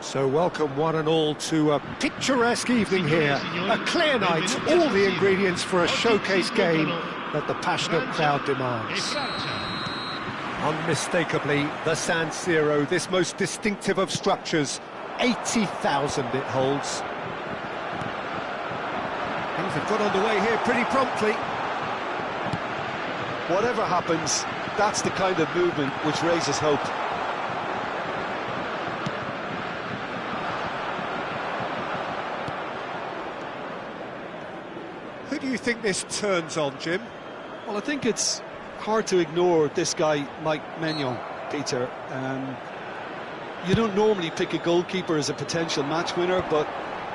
So welcome one and all to a picturesque evening here, a clear night, all the ingredients for a showcase game that the passionate crowd demands. Unmistakably, the San Siro, this most distinctive of structures, 80,000 it holds. Things have got underway here pretty promptly. Whatever happens, that's the kind of movement which raises hope. Who do you think this turns on, Jim? Well, I think it's hard to ignore this guy, Mike Maignan, Peter. You don't normally pick a goalkeeper as a potential match winner, but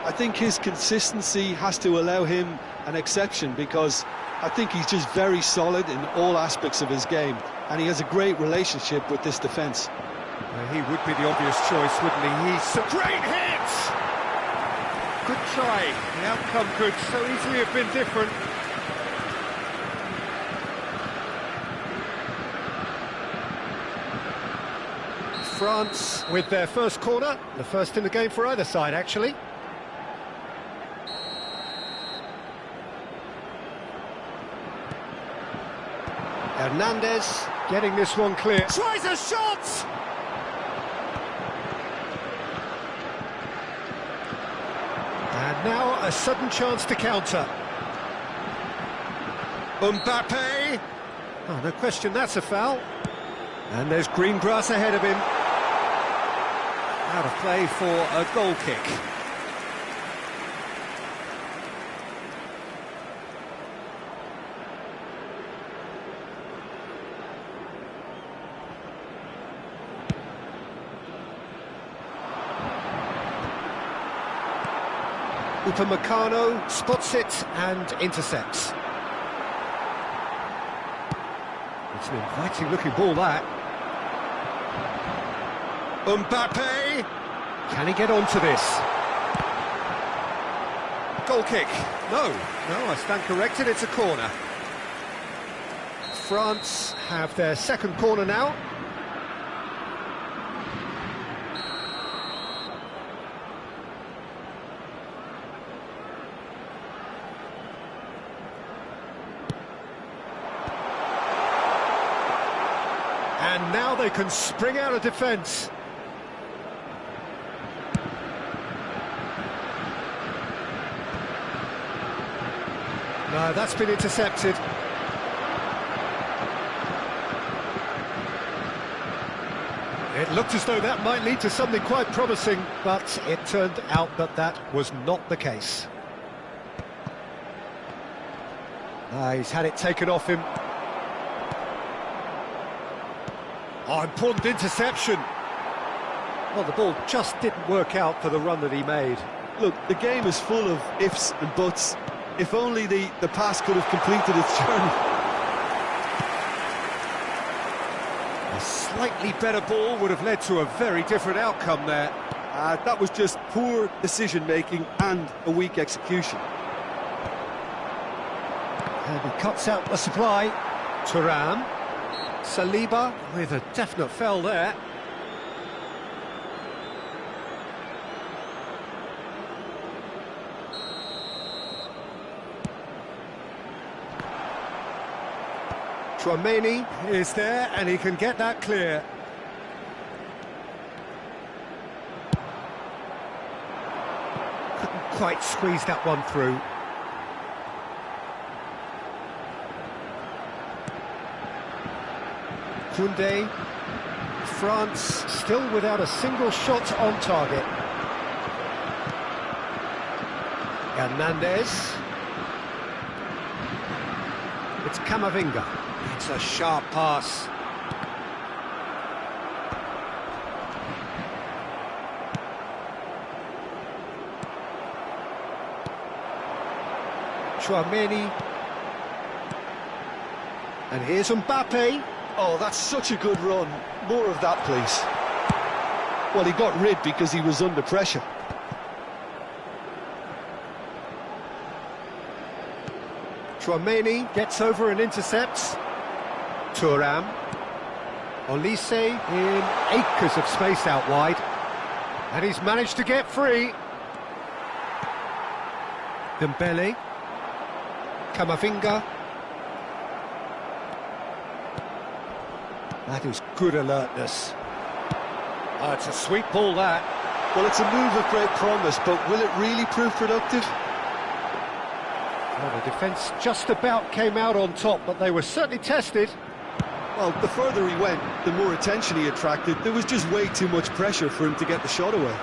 I think his consistency has to allow him an exception, because I think he's just very solid in all aspects of his game, and he has a great relationship with this defence. He would be the obvious choice, wouldn't he? He's a great hit! Good try. The outcome could so easily have been different. France with their first corner, the first in the game for either side, actually. Hernandez getting this one clear. Tries a shot! And now a sudden chance to counter. Mbappe! Oh, no question, that's a foul. And there's green grass ahead of him. Out of play for a goal kick. Upamecano spots it and intercepts. It's an inviting looking ball, that. Mbappe! Can he get onto this? Goal kick. No, I stand corrected, it's a corner. France have their second corner now. And now they can spring out of defence. No, that's been intercepted. It looked as though that might lead to something quite promising, but it turned out that that was not the case. He's had it taken off him. Oh, important interception. Well, the ball just didn't work out for the run that he made. Look, the game is full of ifs and buts. If only the pass could have completed its journey. A slightly better ball would have led to a very different outcome there. That was just poor decision-making and a weak execution. And he cuts out the supply. Thuram. Saliba with a definite foul there. Tchouaméni is there and he can get that clear. Couldn't quite squeeze that one through. Koundé. France still without a single shot on target. Hernandez. It's Camavinga. It's a sharp pass. Chouameni. And here's Mbappe. Oh, that's such a good run. More of that, please. Well, he got rid because he was under pressure. Chouameni gets over and intercepts. Thuram. Olise in acres of space out wide. And he's managed to get free. Dembele. Camavinga. That is good alertness. Oh, it's a sweet ball, that. Well, it's a move of great promise, but will it really prove productive? Well, the defence just about came out on top, but they were certainly tested. Well, the further he went, the more attention he attracted. There was just way too much pressure for him to get the shot away.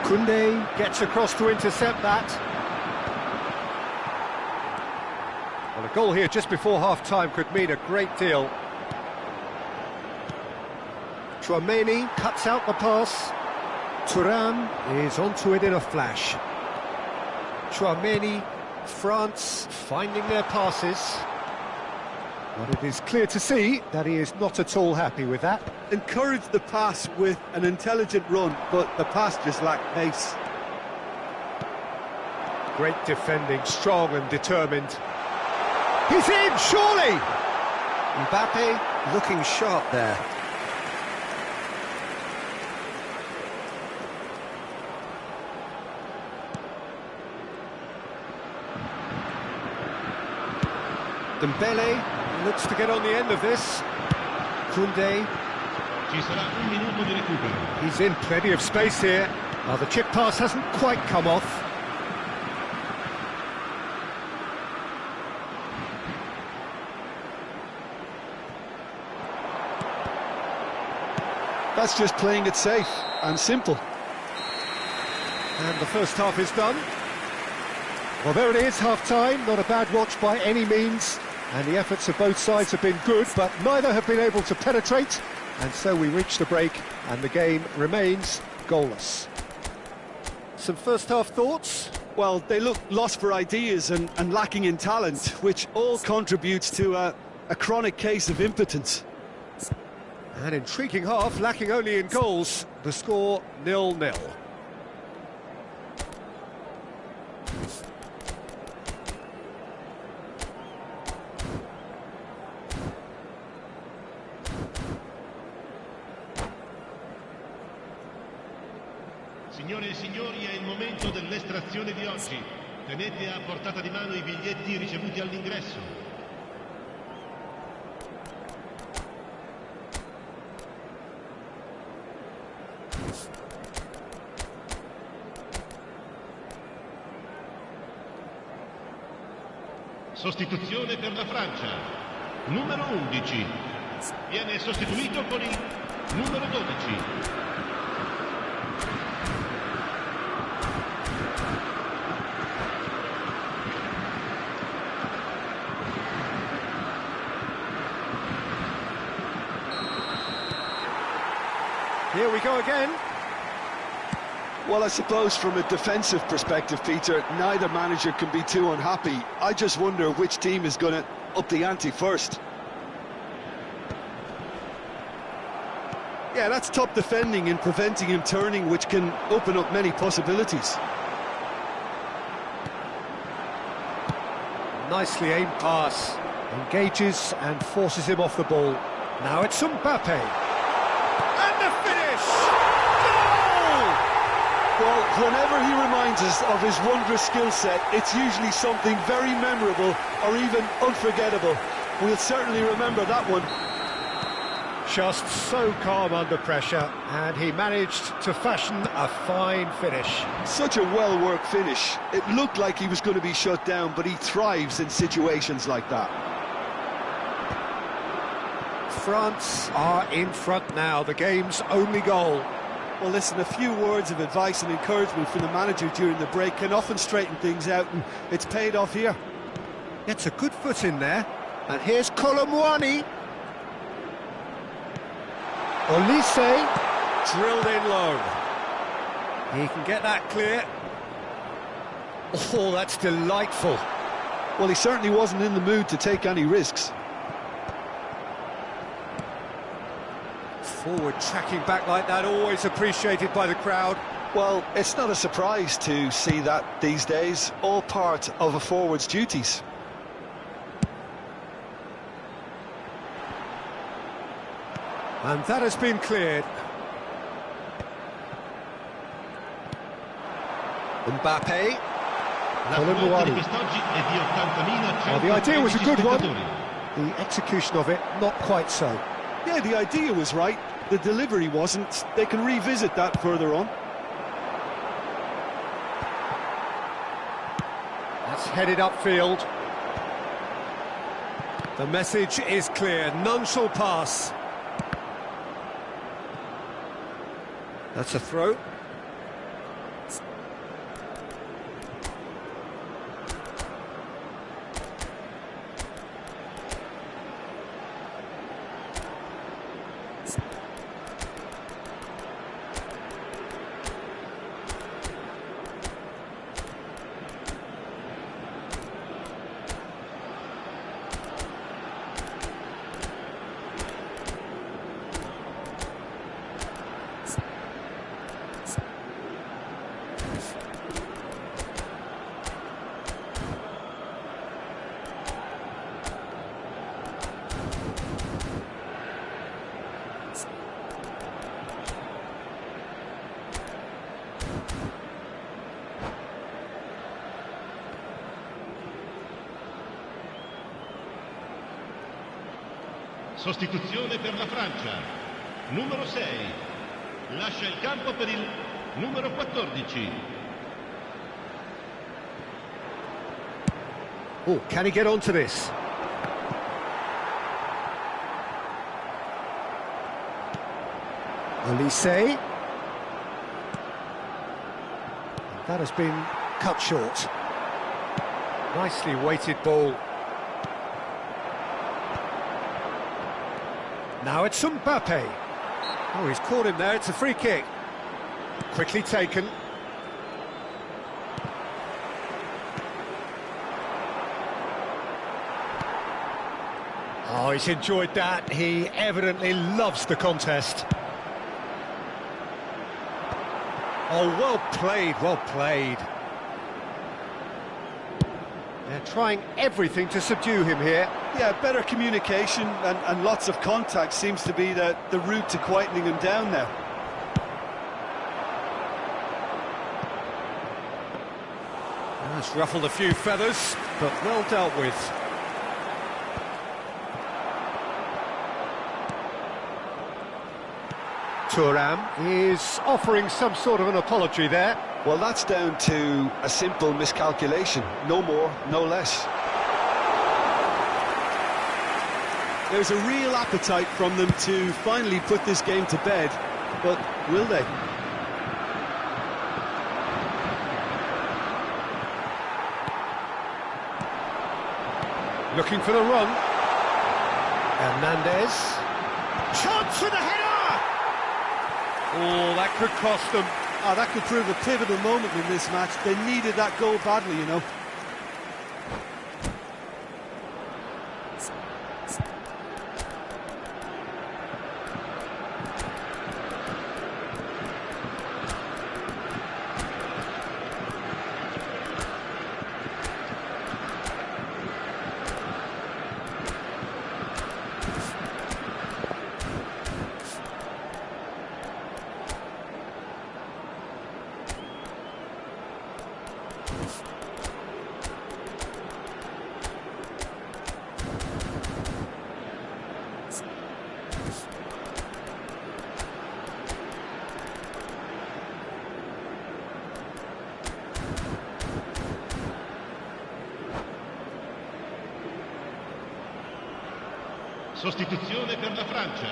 Koundé gets across to intercept that. Well, a goal here just before half-time could mean a great deal. Chouameni cuts out the pass. Thuram is onto it in a flash. Chouameni, France finding their passes. But it is clear to see that he is not at all happy with that. Encouraged the pass with an intelligent run, but the pass just lacked pace. Great defending, strong and determined. He's in, surely! Mbappe looking sharp there. Dembele looks to get on the end of this. Koundé. Ci sarà un minuto di recupero. He's in plenty of space here. Well, the chip pass hasn't quite come off. That's just playing it safe and simple. And the first half is done. Well, there it is, half-time. Not a bad watch by any means. And the efforts of both sides have been good, but neither have been able to penetrate. And so we reach the break, and the game remains goalless. Some first-half thoughts? Well, they look lost for ideas and lacking in talent, which all contributes to a chronic case of impotence. An intriguing half, lacking only in goals. The score 0-0. Signore e signori, è il momento dell'estrazione di oggi. Tenete a portata di mano i biglietti ricevuti all'ingresso. Sostituzione per la Francia. Numero 11. Viene sostituito con il numero 12. Here we go again. Well, I suppose from a defensive perspective, Peter, neither manager can be too unhappy. I just wonder which team is going to up the ante first. Yeah, that's top defending and preventing him turning, which can open up many possibilities. Nicely aimed pass. Engages and forces him off the ball. Now it's Mbappe. And the finish! Goal! Well, whenever he reminds us of his wondrous skill set, it's usually something very memorable or even unforgettable. We'll certainly remember that one. Just so calm under pressure, and he managed to fashion a fine finish. Such a well-worked finish. It looked like he was going to be shut down, but he thrives in situations like that. France are in front now, the game's only goal. Well, listen, a few words of advice and encouragement from the manager during the break can often straighten things out, and it's paid off here. Gets a good foot in there, and here's Colomwani. Olise, drilled in low. He can get that clear. Oh, that's delightful. Well, he certainly wasn't in the mood to take any risks. Forward tracking back like that, always appreciated by the crowd. Well, it's not a surprise to see that these days, all part of a forward's duties. And that has been cleared. Mbappe. Colomwani. The idea was a good one. The execution of it, not quite so. Yeah, the idea was right. The delivery wasn't. They can revisit that further on. That's headed upfield. The message is clear. None shall pass. That's a throw. Sostituzione per la Francia. Numero 6. Lascia il campo per il numero 14. Oh, can he get onto this? Olise. That has been cut short. Nicely weighted ball. Now it's Mbappe. Oh, he's caught him there, it's a free kick. Quickly taken. Oh, he's enjoyed that. He evidently loves the contest. Oh, well played, well played. They're trying everything to subdue him here. Yeah, better communication and lots of contact seems to be the route to quietening him down now. That's ruffled a few feathers, but well dealt with. Thuram is offering some sort of an apology there. Well, that's down to a simple miscalculation. No more, no less. There's a real appetite from them to finally put this game to bed, but will they? Looking for the run. Hernandez. Chance for the header! Oh, that could cost them. Oh, that could prove a pivotal moment in this match. They needed that goal badly, you know. Sostituzione per la Francia.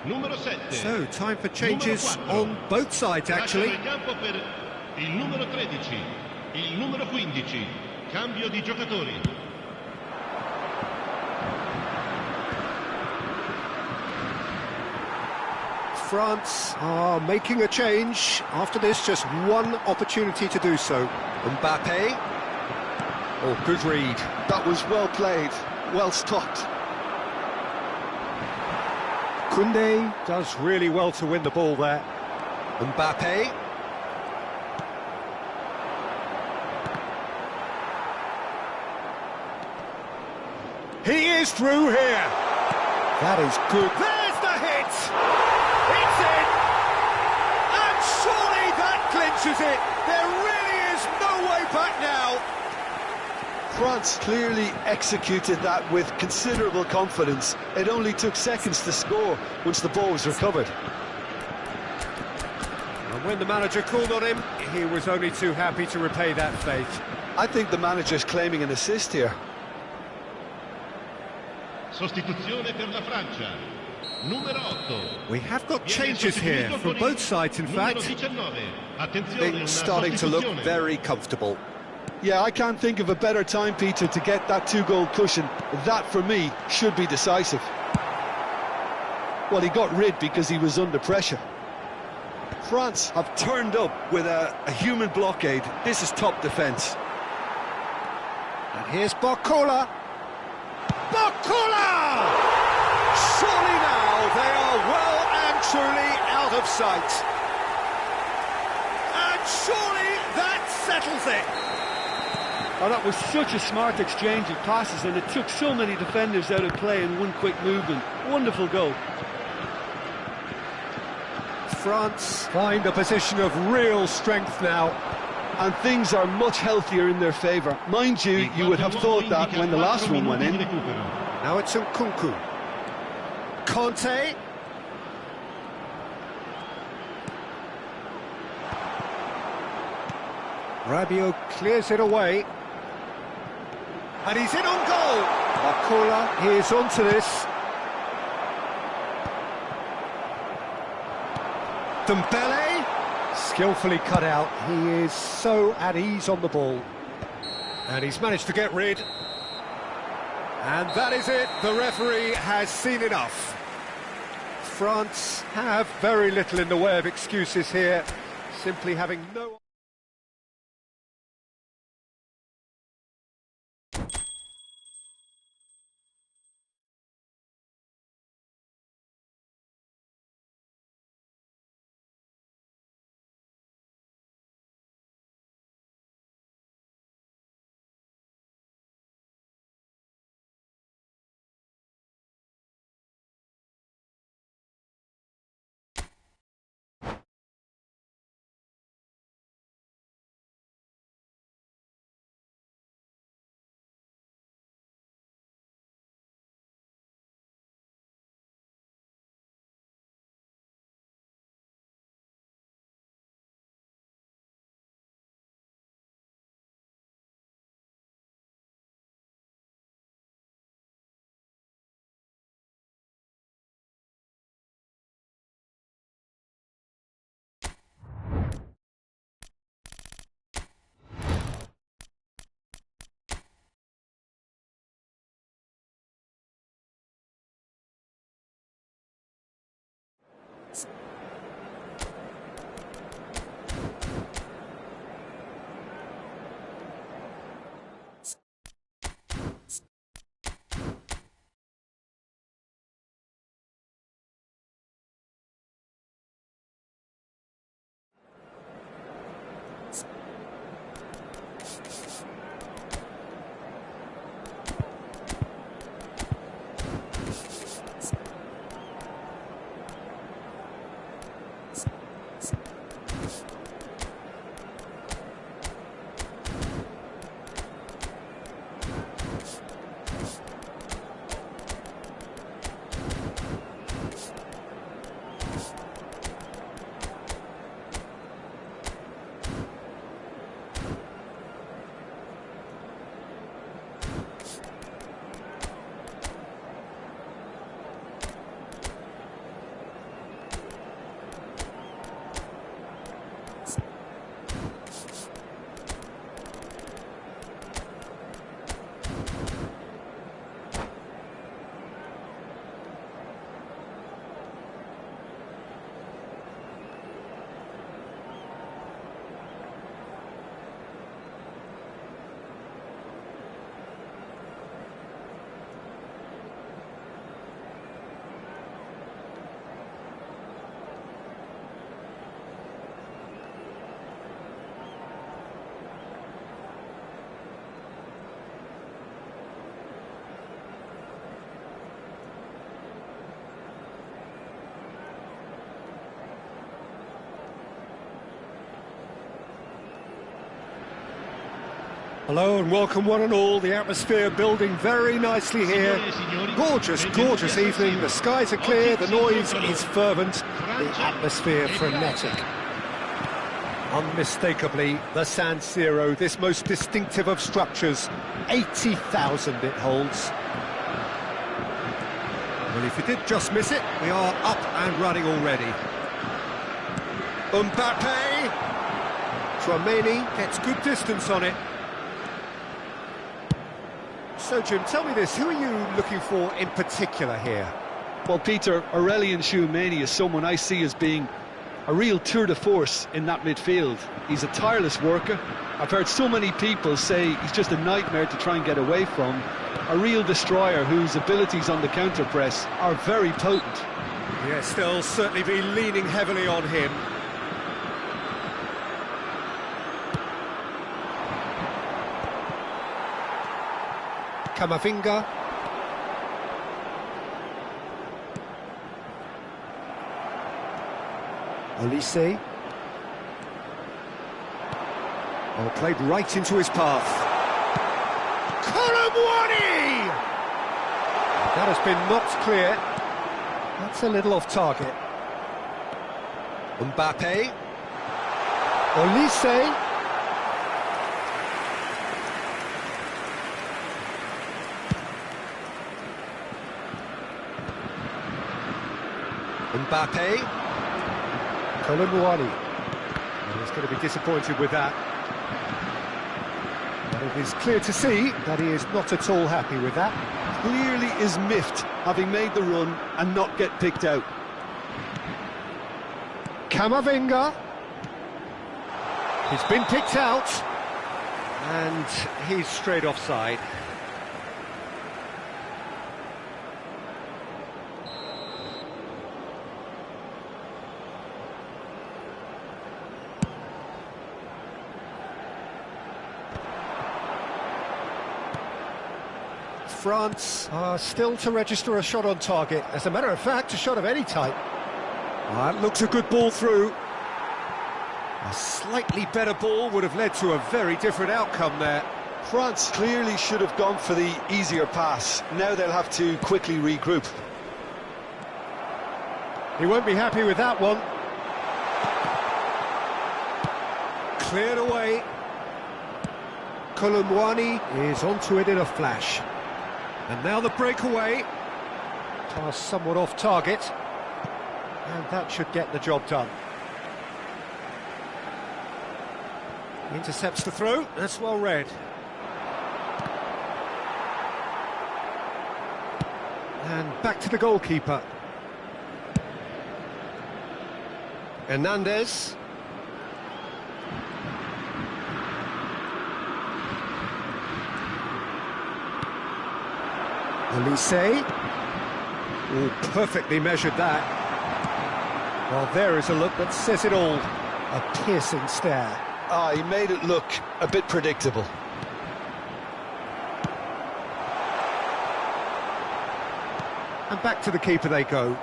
Numero 7. So, time for changes on both sides, actually. Lascia nel campo per il numero 13, il numero 15. Cambio di giocatori. France are making a change. After this, just one opportunity to do so. Mbappe. Oh, good read. That was well played, well stopped. Koundé does really well to win the ball there. Mbappe. He is through here. That is good. There's the hit. It's in. And surely that clinches it. There really is no way back now. France clearly executed that with considerable confidence. It only took seconds to score once the ball was recovered. And when the manager called on him, he was only too happy to repay that faith. I think the manager's claiming an assist here. Sostituzione per la Francia. Numero 8. We have got changes here from both sides, in fact. Things starting to look very comfortable. Yeah, I can't think of a better time, Peter, to get that two-goal cushion. That, for me, should be decisive. Well, he got rid because he was under pressure. France have turned up with a human blockade. This is top defence. And here's Barcola. Barcola! Surely now they are well and truly out of sight. And surely that settles it. Oh, that was such a smart exchange of passes, and it took so many defenders out of play in one quick movement. Wonderful goal. France find a position of real strength now. And things are much healthier in their favour. Mind you, you would have thought that when the last one went in. Now it's Nkunku. Conte. Rabiot clears it away. And he's in on goal. Barcola is onto this. Dembele. Skillfully cut out. He is so at ease on the ball. And he's managed to get rid. And that is it. The referee has seen enough. France have very little in the way of excuses here. Simply having no... Hello and welcome one and all. The atmosphere building very nicely here. Gorgeous, gorgeous evening. The skies are clear, the noise is fervent, the atmosphere frenetic. Unmistakably, the San Siro, this most distinctive of structures. 80,000 it holds. Well, if you did just miss it, we are up and running already. Mbappe! Tchouaméni gets good distance on it. So, Jim, tell me this, who are you looking for in particular here? Well, Peter, Aurélien Tchouaméni is someone I see as being a real tour de force in that midfield. He's a tireless worker. I've heard so many people say he's just a nightmare to try and get away from. A real destroyer whose abilities on the counter-press are very potent. Yes, they'll certainly be leaning heavily on him. Camavinga. Olise. Oh, played right into his path. Colomwani! That has been knocked clear. That's a little off target. Mbappe. Olise. Mbappe. Colomwani. Well, he's going to be disappointed with that. But it is clear to see that he is not at all happy with that. Clearly is miffed, having made the run and not get picked out. Camavinga. He's been picked out. And he's straight offside. France are still to register a shot on target. As a matter of fact, a shot of any type. That looks a good ball through. A slightly better ball would have led to a very different outcome there. France clearly should have gone for the easier pass. Now they'll have to quickly regroup. He won't be happy with that one. Cleared away. Colomwani is onto it in a flash. And now the breakaway. Pass somewhat off target. And that should get the job done. Intercepts the throw. That's well read. And back to the goalkeeper. Hernandez. Olise. Oh, perfectly measured that. Well, there is a look that says it all. A piercing stare. He made it look a bit predictable. And back to the keeper they go.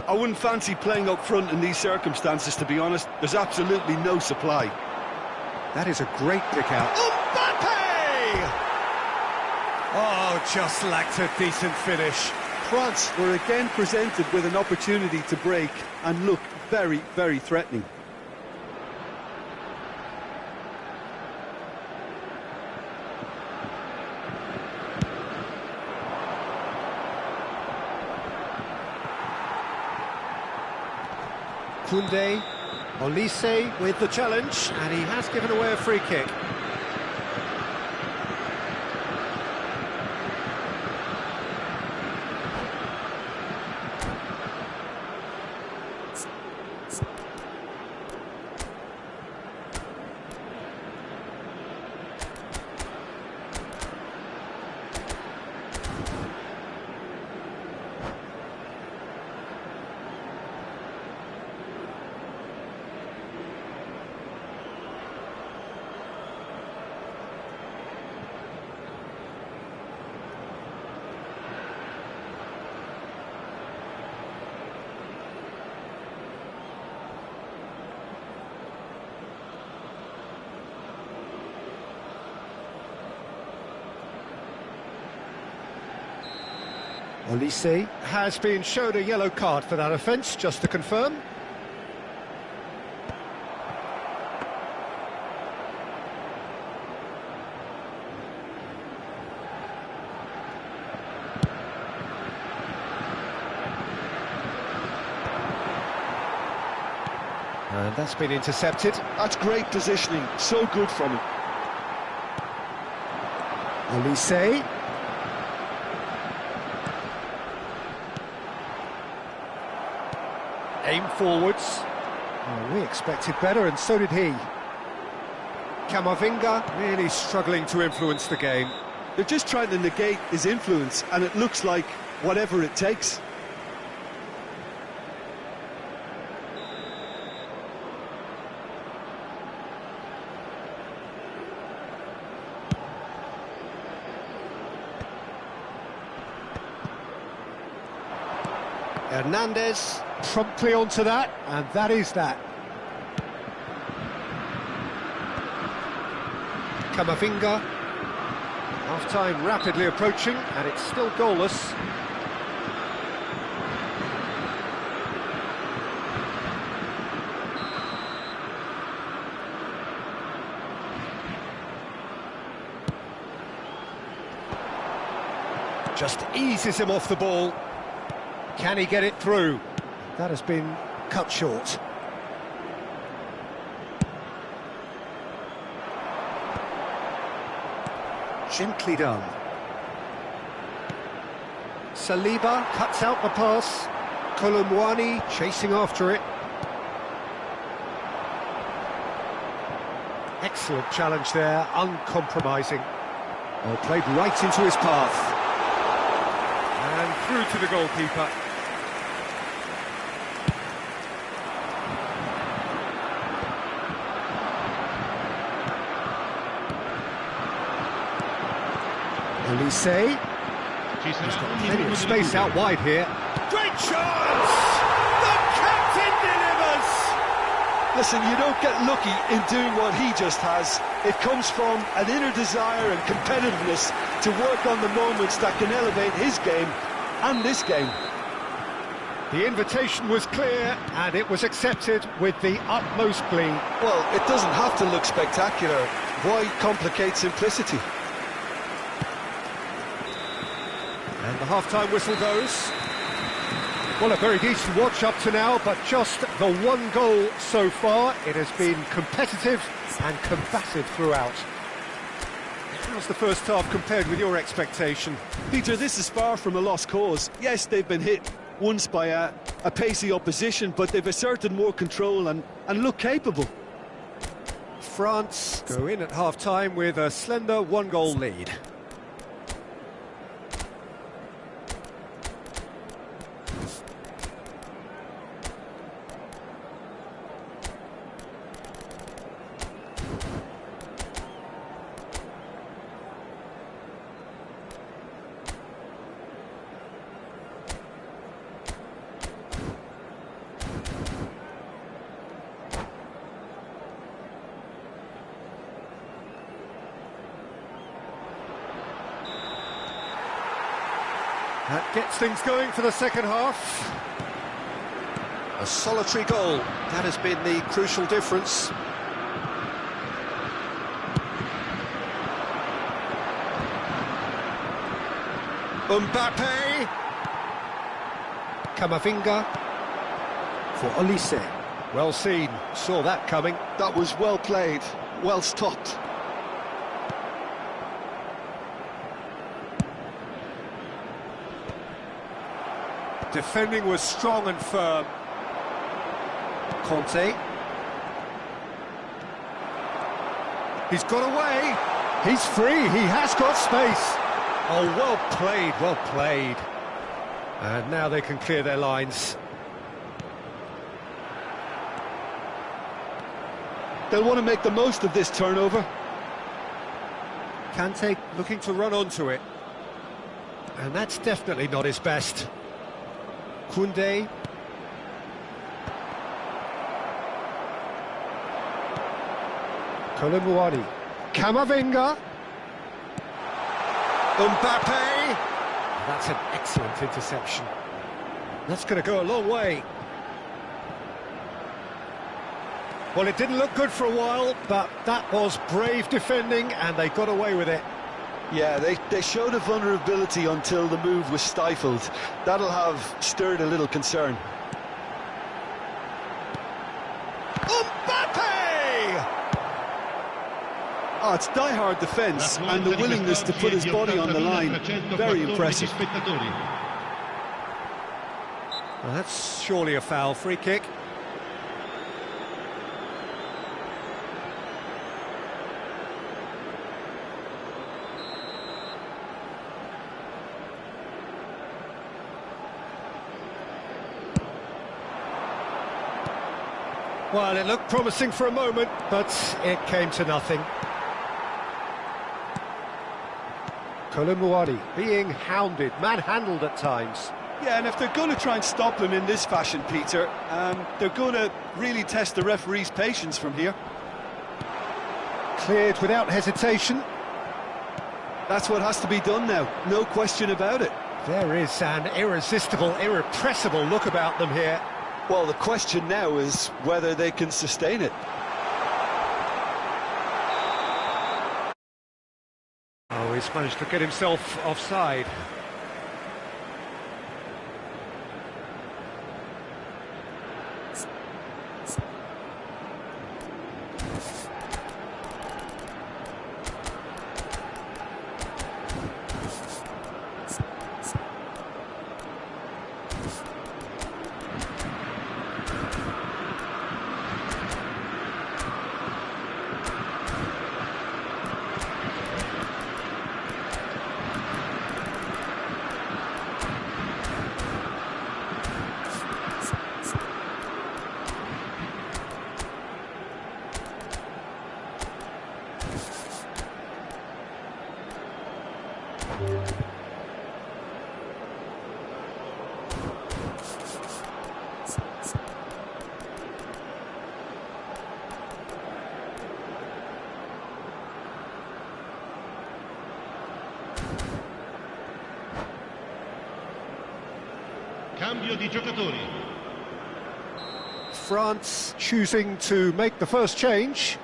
I wouldn't fancy playing up front in these circumstances, to be honest. There's absolutely no supply. That is a great pick out. Mbappe! Oh, just lacked a decent finish. France were again presented with an opportunity to break and look very, very threatening. Koundé, Olise with the challenge, and he has given away a free kick. Olise has been shown a yellow card for that offence, just to confirm. And that's been intercepted. That's great positioning, so good from him. Olise. Aim forwards. Oh, we expected better, and so did he. Camavinga really struggling to influence the game. They're just trying to negate his influence, and it looks like whatever it takes. Hernandez promptly onto that, and that is that. Camavinga. Half-time rapidly approaching, and it's still goalless. Just eases him off the ball. Can he get it through? That has been cut short. Gently done. Saliba cuts out the pass. Colomwani chasing after it. Excellent challenge there, uncompromising. Well, played right into his path. And through to the goalkeeper. Olise. He's got plenty of space out wide here. Great chance! The captain delivers! Listen, you don't get lucky in doing what he just has. It comes from an inner desire and competitiveness to work on the moments that can elevate his game and this game. The invitation was clear, and it was accepted with the utmost glee. Well, it doesn't have to look spectacular. Why complicate simplicity? And the half-time whistle goes. Well, a very decent watch up to now, but just the one goal so far. It has been competitive and combative throughout. How's the first half compared with your expectation? Peter, this is far from a lost cause. Yes, they've been hit once by a pacey opposition, but they've asserted more control and look capable. France go in at half-time with a slender one-goal lead. That gets things going for the second half. A solitary goal, that has been the crucial difference. Mbappe. Camavinga for Olise. Well seen, saw that coming. That was well played, well stopped. Defending was strong and firm. Conte. He's got away. He's free. He has got space. Oh, well played, well played. And now they can clear their lines. They'll want to make the most of this turnover. Kante looking to run onto it. And that's definitely not his best. Koundé. Colomwani. Camavinga. Mbappe. That's an excellent interception. That's going to go a long way. Well, it didn't look good for a while, but that was brave defending, and they got away with it. Yeah, they showed a vulnerability until the move was stifled. That'll have stirred a little concern. Oh, it's die-hard defence and the willingness to put his body on the line. Very impressive. Well, that's surely a foul. Free kick. Well, it looked promising for a moment, but it came to nothing. Kolumuani being hounded, manhandled at times. Yeah, and if they're going to try and stop him in this fashion, Peter, they're going to really test the referee's patience from here. Cleared without hesitation. That's what has to be done now, no question about it. There is an irresistible, irrepressible look about them here. Well, the question now is whether they can sustain it. Oh, he's managed to get himself offside. Cambio di giocatori. France choosing to make the first change.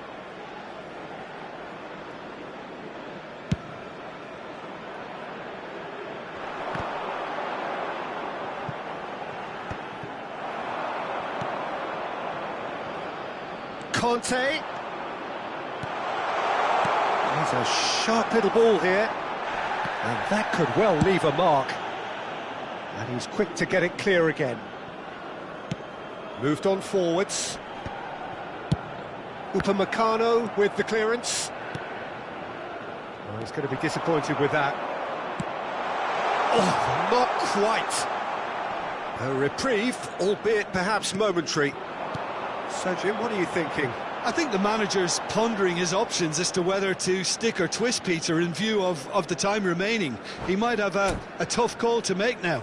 Conte. He's a sharp little ball here, and that could well leave a mark. And he's quick to get it clear again. Moved on forwards. Upamecano with the clearance. Oh, he's going to be disappointed with that. Oh, not quite. A reprieve, albeit perhaps momentary. So, Jim, what are you thinking? I think the manager's pondering his options as to whether to stick or twist, Peter, in view of the time remaining. He might have a tough call to make now.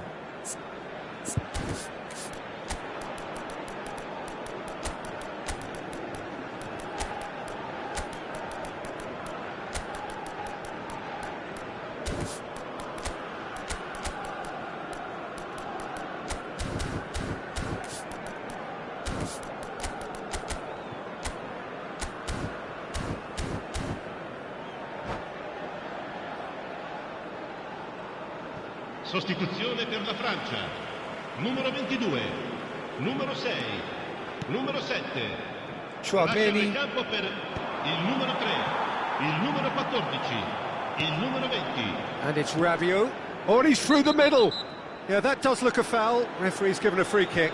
Sostituzione per la Francia. Numero 22, numero 6, numero 7. Lasciano il campo per il numero 3, il numero 14, il numero 20. And it's Rabiot. Oh, and he's through the middle. Yeah, that does look a foul. Referee's given a free kick.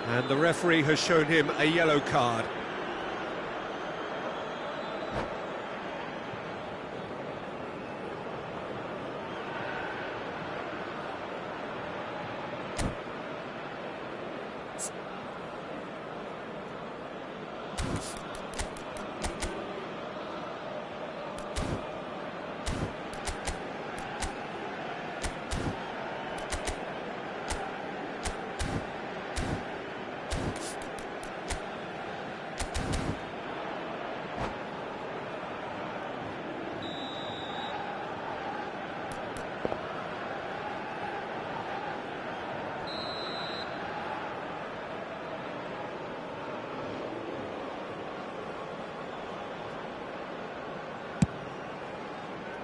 And the referee has shown him a yellow card.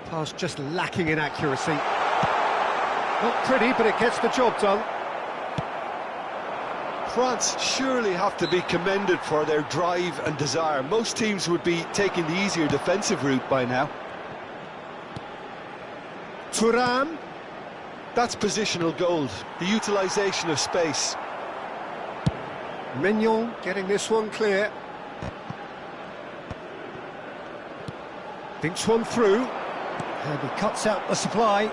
Pass just lacking in accuracy. Not pretty, but it gets the job done. France surely have to be commended for their drive and desire. Most teams would be taking the easier defensive route by now. Thuram. That's positional gold, the utilisation of space. Mignon getting this one clear. Thinks one through. And he cuts out the supply.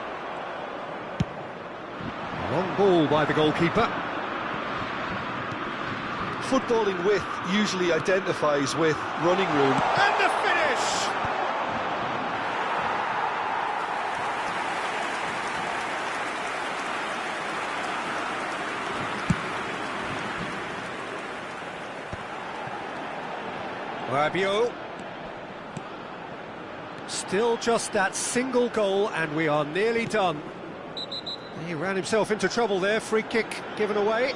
Long ball by the goalkeeper. Footballing width usually identifies with running room. And the finish! Rabiot. Still just that single goal and we are nearly done. He ran himself into trouble there, free kick given away.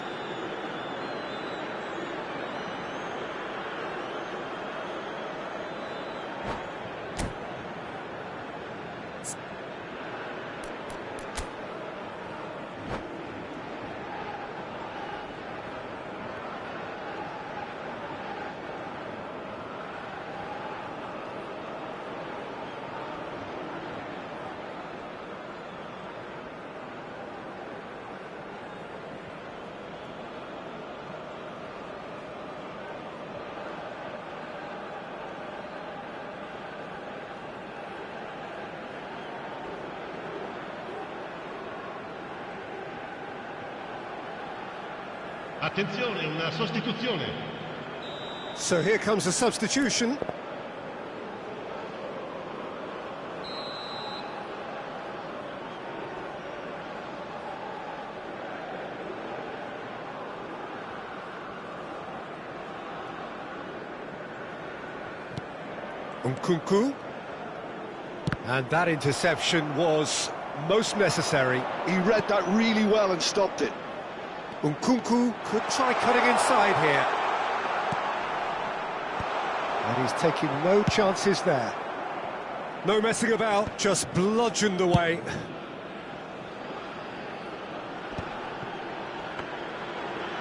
Attenzione, una sostituzione. So here comes a substitution. Nkunku. And that interception was most necessary. He read that really well and stopped it. Nkunku could try cutting inside here. And he's taking no chances there. No messing about, just bludgeoned away.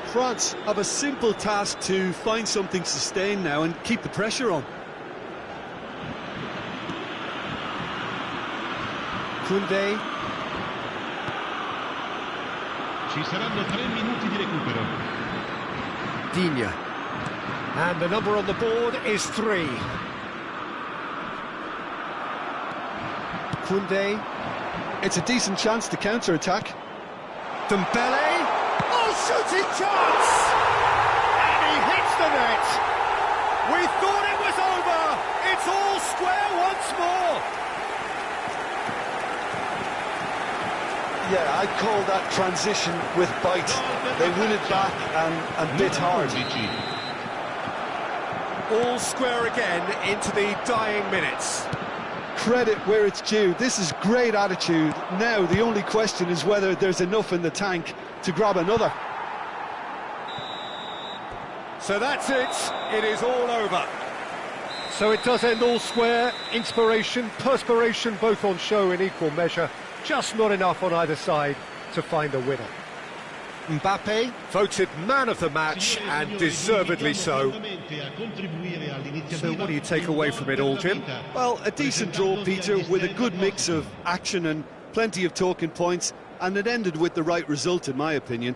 France have a simple task to find something sustained now and keep the pressure on. Koundé. Ci saranno 3 minuti di recupero. Digne. And the number on the board is 3. Koundé. It's a decent chance to counter-attack. Dembele. Oh, shooting chance! And he hits the net. We thought it was over. It's all square once more. Yeah, I'd call that transition with bite. They win it back and bit hard. All square again into the dying minutes. Credit where it's due. This is great attitude. Now the only question is whether there's enough in the tank to grab another. So that's it. It is all over. So it does end all square. Inspiration, perspiration, both on show in equal measure. Just not enough on either side to find a winner. Mbappe voted man of the match, and deservedly so. So what do you take away from it all, Jim? Well, a decent draw, Peter, with a good mix of action and plenty of talking points, and it ended with the right result, in my opinion.